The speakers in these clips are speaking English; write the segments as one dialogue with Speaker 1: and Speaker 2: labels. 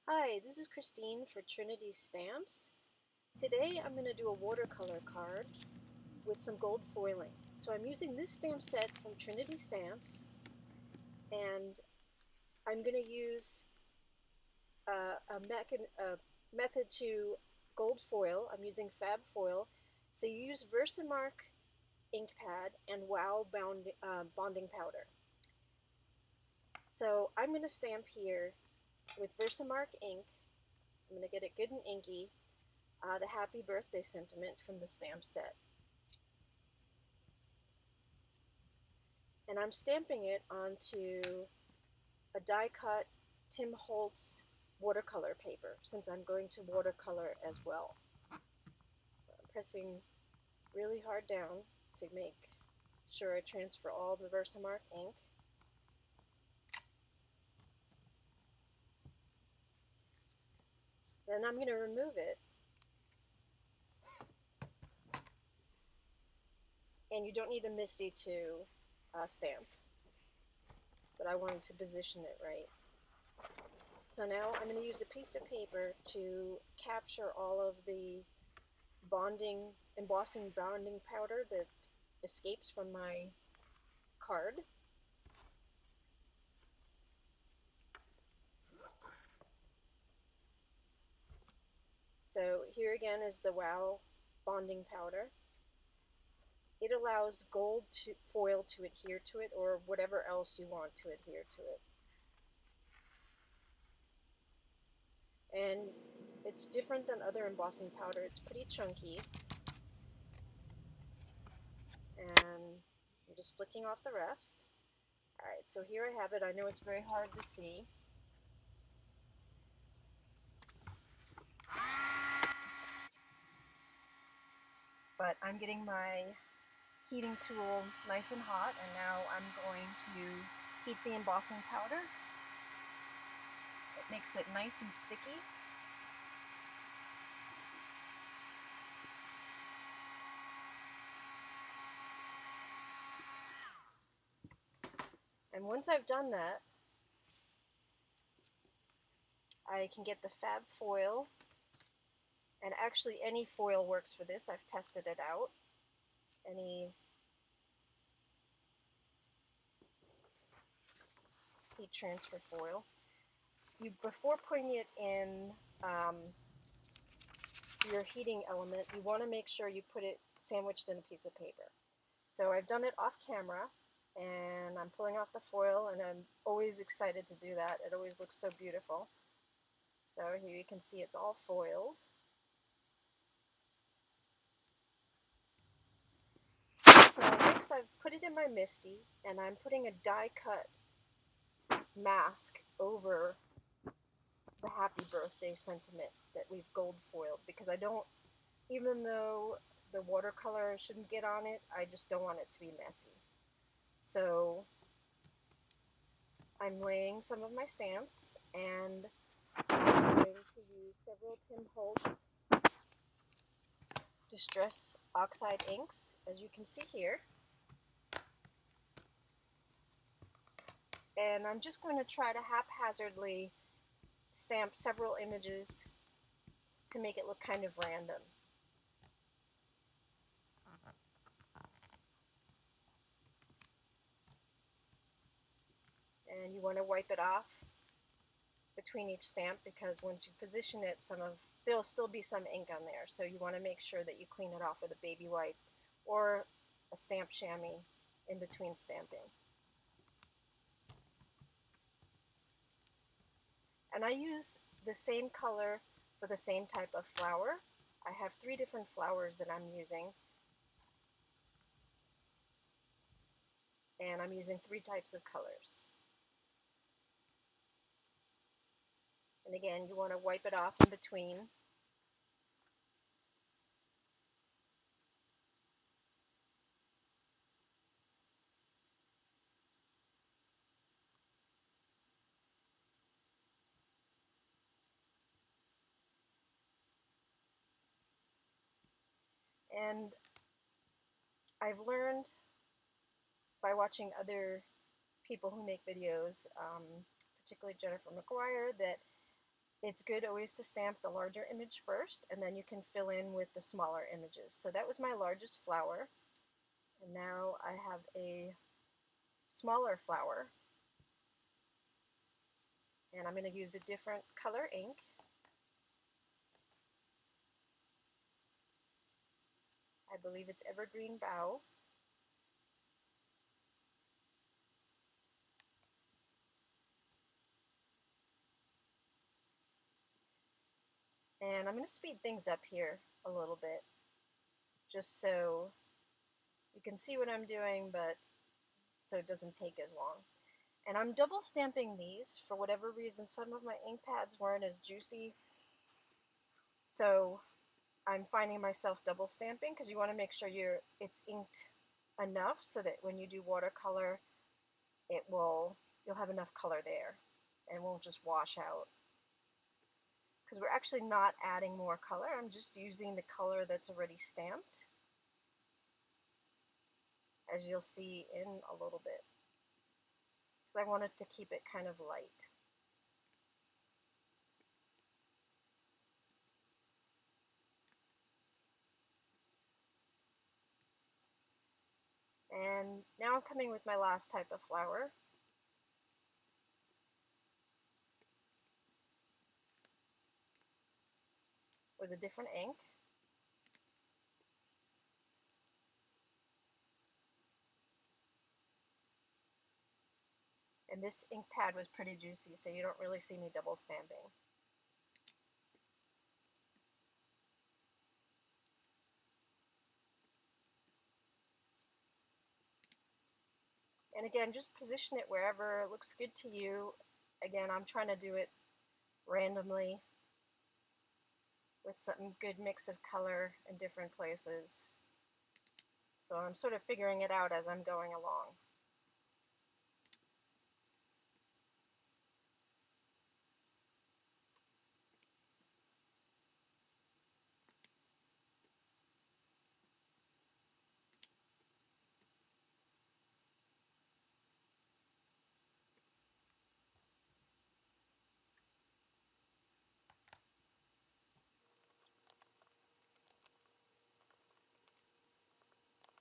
Speaker 1: Hi, this is Christine for Trinity Stamps. Today I'm going to do a watercolor card with some gold foiling. So I'm using this stamp set from Trinity Stamps, and I'm going to use a method to gold foil. I'm using fab foil. So you use Versamark ink pad and bonding powder. So I'm going to stamp here with Versamark ink. I'm going to get it good and inky. The happy birthday sentiment from the stamp set. And I'm stamping it onto a die cut Tim Holtz watercolor paper, since I'm going to watercolor as well. So I'm pressing really hard down to make sure I transfer all the Versamark ink. Then I'm going to remove it. And you don't need a MISTI to stamp, but I wanted to position it right. So now I'm going to use a piece of paper to capture all of the embossing bonding powder that escapes from my card. So here again is the WOW bonding powder. It allows gold foil to adhere to it, or whatever else you want to adhere to it. And it's different than other embossing powder. It's pretty chunky. And I'm just flicking off the rest. Alright, so here I have it. I know it's very hard to see. But I'm getting my heating tool nice and hot, and now I'm going to heat the embossing powder. It makes it nice and sticky. And once I've done that, I can get the fab foil, and actually any foil works for this. I've tested it out. Any heat transfer foil. Before putting it in your heating element, you want to make sure you put it sandwiched in a piece of paper. So I've done it off camera, and I'm pulling off the foil, and I'm always excited to do that. It always looks so beautiful. So here you can see it's all foiled. So next I've put it in my MISTI, and I'm putting a die cut mask over the happy birthday sentiment that we've gold foiled, because I don't, even though the watercolor shouldn't get on it, I just don't want it to be messy. So I'm laying some of my stamps, and I'm going to use several Tim Holtz Distress Oxide inks, as you can see here. And I'm just going to try to haphazardly stamp several images to make it look kind of random. And you want to wipe it off between each stamp, because once you position it, there'll still be some ink on there, so you want to make sure that you clean it off with a baby wipe or a stamp chamois in between stamping. And I use the same color for the same type of flower. I have 3 different flowers that I'm using, and I'm using 3 types of colors. And again, you want to wipe it off in between. And I've learned by watching other people who make videos, particularly Jennifer McGuire, that it's good always to stamp the larger image first, and then you can fill in with the smaller images. So that was my largest flower, and now I have a smaller flower, and I'm going to use a different color ink. I believe it's Evergreen Bough. And I'm going to speed things up here a little bit, just so you can see what I'm doing, but so it doesn't take as long. And I'm double stamping these for whatever reason. Some of my ink pads weren't as juicy, so I'm finding myself double stamping because you want to make sure it's inked enough so that when you do watercolor, you'll have enough color there and it won't just wash out. Because we're actually not adding more color, I'm just using the color that's already stamped, as you'll see in a little bit, because I wanted to keep it kind of light. And now I'm coming with my last type of flower. With a different ink. And this ink pad was pretty juicy, so you don't really see me double stamping. And again, just position it wherever it looks good to you. Again, I'm trying to do it randomly with some good mix of color in different places. So I'm sort of figuring it out as I'm going along.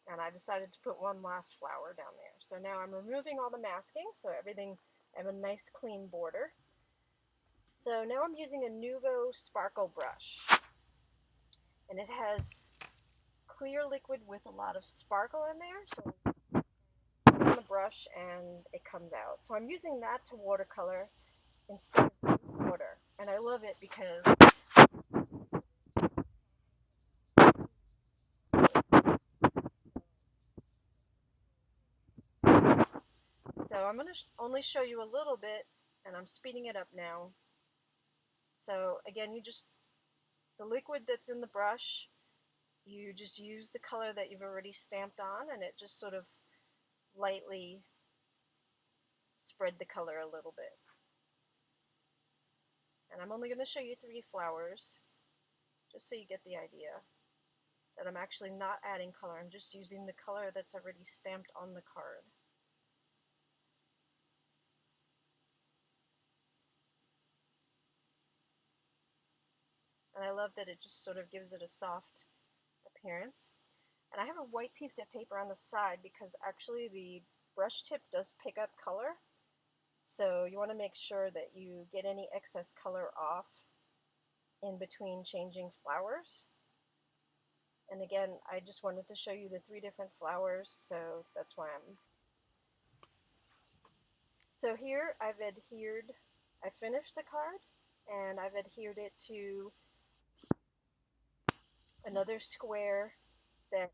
Speaker 1: And I decided to put one last flower down there. So now I'm removing all the masking, so everything, I have a nice clean border. So now I'm using a Nuvo sparkle brush. And it has clear liquid with a lot of sparkle in there, so on the brush and it comes out. So I'm using that to watercolor instead of water. And I love it because so I'm going to only show you a little bit, and I'm speeding it up now. So again, the liquid that's in the brush, you just use the color that you've already stamped on, and it just sort of lightly spread the color a little bit. And I'm only going to show you 3 flowers, just so you get the idea that I'm actually not adding color. I'm just using the color that's already stamped on the card. And I love that it just sort of gives it a soft appearance. And I have a white piece of paper on the side because actually the brush tip does pick up color. So you want to make sure that you get any excess color off in between changing flowers. And again, I just wanted to show you the 3 different flowers, so that's why I'm... So here I finished the card, and I've adhered it to another square that